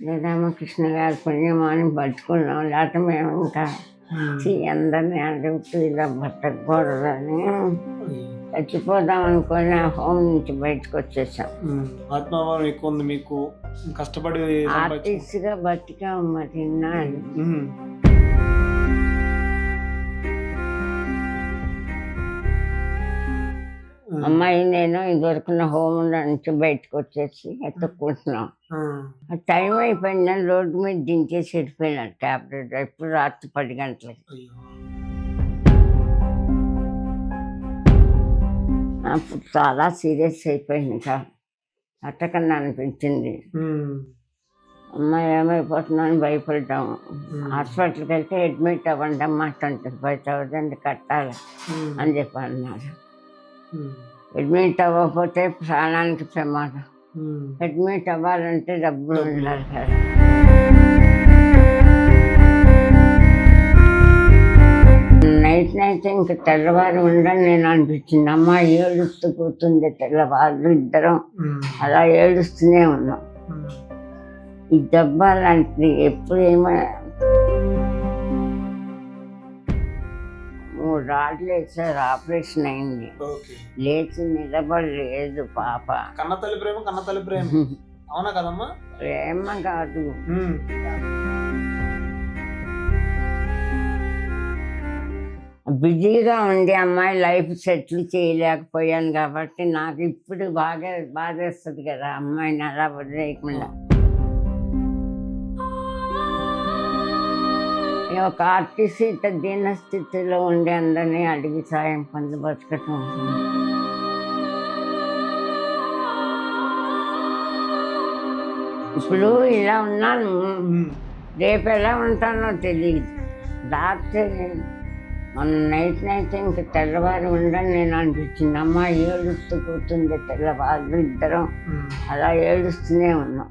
శ్రీరామకృష్ణ గారి పుణ్యమాని పట్టుకున్నాం. లేకపోతే మేము ఇంకా అందరినీ అడుగుతూ ఇలా బతకూడదని చచ్చిపోదాం అనుకుని ఆ హోమ్ నుంచి బయటకు వచ్చేసాం. ఆత్మభావం ఎక్కువ ఉంది మీకు, కష్టపడి ఆర్టిస్ట్గా బతికాం. మరి ఇన్నాళ్ళు అమ్మాయి నేను ఇదివరకున్న హోమ్ నుంచి బయటకు వచ్చేసి ఎత్తుక్కుంటున్నాం. ఆ టైం అయిపోయిందని రోడ్డు మీద దించేసి వెళ్ళిపోయినాడు ట్యాబ్లెట్. ఎప్పుడు రాత్రి 10 గంటలకి. అప్పుడు చాలా సీరియస్ అయిపోయింది. ఇంకా అట్టకన్నా అనిపించింది. అమ్మాయి ఏమైపోతుందని భయపడ్డాము. హాస్పిటల్కి వెళ్తే అడ్మిట్ అవ్వండి అమ్మా, 25,000 కట్టాలి అని చెప్పి అన్నారు. అడ్మిట్ అవ్వకపోతే ప్రాణానికి ప్రమాదం. అడ్మిట్ అవ్వాలంటే డబ్బులు ఉండాలి కదా. నైట్ ఇంక తెల్లవారు ఉండని నేను అనిపించింది. అమ్మ ఏడుస్తూ కూర్చుంది. తెల్లవారు ఇద్దరం అలా ఏడుస్తూనే ఉన్నాం. ఈ దెబ్బ లాంటిది ఎప్పుడు ఏమైనా 3 రాడ్లు వేసారు. ఆపరేషన్ అయింది. లేచి నిలబడలేదు పాప. కన్నతల్లి ప్రేమ, కన్నతల్లి ప్రేమ. అవునా కదమ్మా? ప్రేమ కాదు, బిజీగా ఉండి అమ్మాయి లైఫ్ సెటిల్ చేయలేకపోయాను కాబట్టి నాకు ఇప్పుడు బాగా బాధేస్తుంది కదా అమ్మాయిని అలా వదిలేయకుండా. ఒక ఆర్టిస్ట్ ఇంత దీనస్థితిలో ఉండి అందరినీ అడిగి సాయం పొంది బతకటం. ఇప్పుడు ఇలా ఉన్నాను, రేపు ఎలా ఉంటానో తెలియదు. రాత్రి మొన్న నైట్ ఇంక తెల్లవారు ఉండని నేను అనిపించింది. అమ్మ ఏడుస్తూ కూర్చుంది. తెల్లవారు ఇద్దరం అలా ఏడుస్తూనే ఉన్నాం.